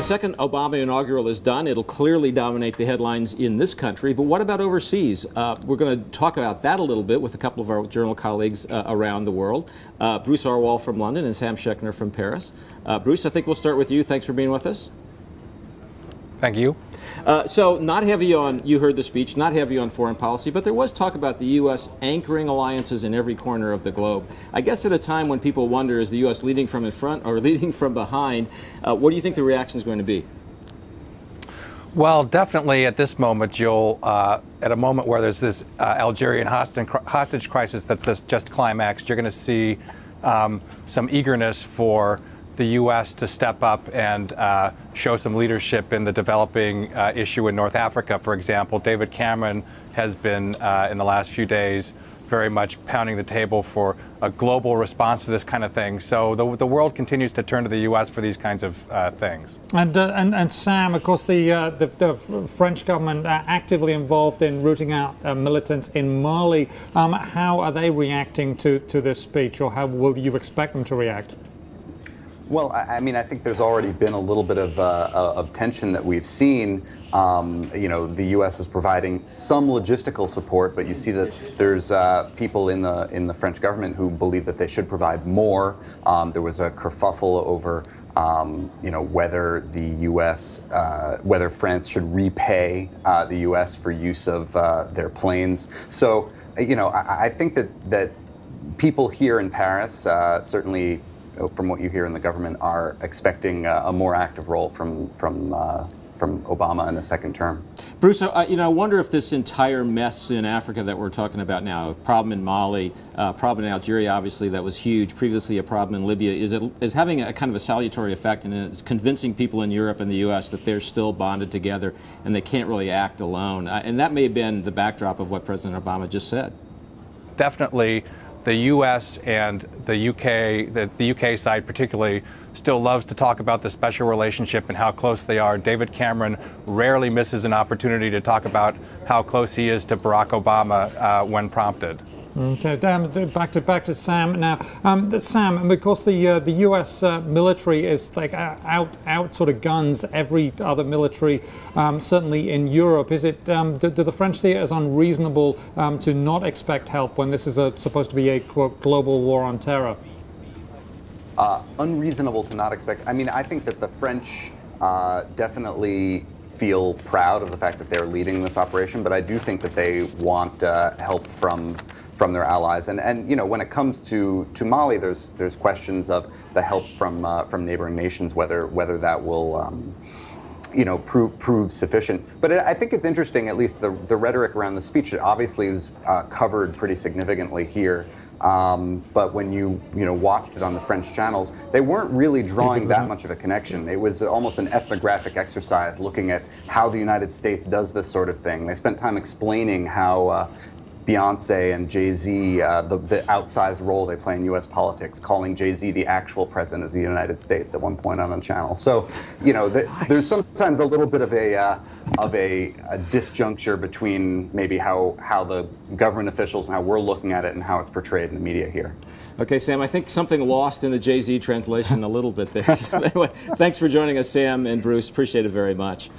second Obama inaugural is done. It'll clearly dominate the headlines in this country, but what about overseas? We're going to talk about that a little bit with a couple of our journal colleagues around the world. Bruce Arwal from London and Sam Schechner from Paris. Bruce, I think we'll start with you. Thanks for being with us. Thank you. So not heavy on, you heard the speech, not heavy on foreign policy, but there was talk about the U.S. anchoring alliances in every corner of the globe. I guess at a time when people wonder, is the U.S. leading from in front or leading from behind, what do you think the reaction is going to be? Well, definitely at this moment, Joel, at a moment where there's this Algerian hostage crisis that's just climaxed, you're going to see some eagerness for the U.S. to step up and show some leadership in the developing issue in North Africa, for example. David Cameron has been, in the last few days, very much pounding the table for a global response to this kind of thing. So the world continues to turn to the U.S. for these kinds of things. And Sam, of course, the French government are actively involved in rooting out militants in Mali. How are they reacting to this speech, or how will you expect them to react? Well, I mean, I think there's already been a little bit of tension that we've seen. You know, the U.S. is providing some logistical support, but you see that there's people in the French government who believe that they should provide more. There was a kerfuffle over, you know, whether the U.S., whether France should repay the U.S. for use of their planes. So, you know, I think that people here in Paris certainly, from what you hear in the government, are expecting a more active role from Obama in a second term. Bruce, you know, I wonder if this entire mess in Africa that we're talking about now, a problem in Mali, problem in Algeria, obviously that was huge, previously a problem in Libya, is having a kind of a salutary effect, and it's convincing people in Europe and the U.S. that they're still bonded together and they can't really act alone. And that may have been the backdrop of what President Obama just said. Definitely. The U.S. and the U.K., the U.K. side particularly, still loves to talk about the special relationship and how close they are. David Cameron rarely misses an opportunity to talk about how close he is to Barack Obama when prompted. Okay, back to Sam now. Sam, and of course the U.S. military is like out sort of guns every other military, certainly in Europe. Is it? Do the French see it as unreasonable to not expect help when this is supposed to be a quote global war on terror? Unreasonable to not expect. I mean, I think that the French definitely feel proud of the fact that they're leading this operation, but I do think that they want help from their allies. And you know, when it comes to Mali, there's questions of the help from neighboring nations, whether that will you know, prove sufficient. But I think it's interesting, at least the rhetoric around the speech. It obviously was covered pretty significantly here. But when you watched it on the French channels, they weren't really drawing that much of a connection. It was almost an ethnographic exercise looking at how the United States does this sort of thing. They spent time explaining how Beyonce and Jay-Z, the outsized role they play in U.S. politics, calling Jay-Z the actual president of the United States at one point on a channel. So, you know, there's sometimes a little bit of a disjuncture between maybe how the government officials and how we're looking at it and how it's portrayed in the media here. Okay, Sam, I think something lost in the Jay-Z translation a little bit there. So anyway, thanks for joining us, Sam and Bruce. Appreciate it very much.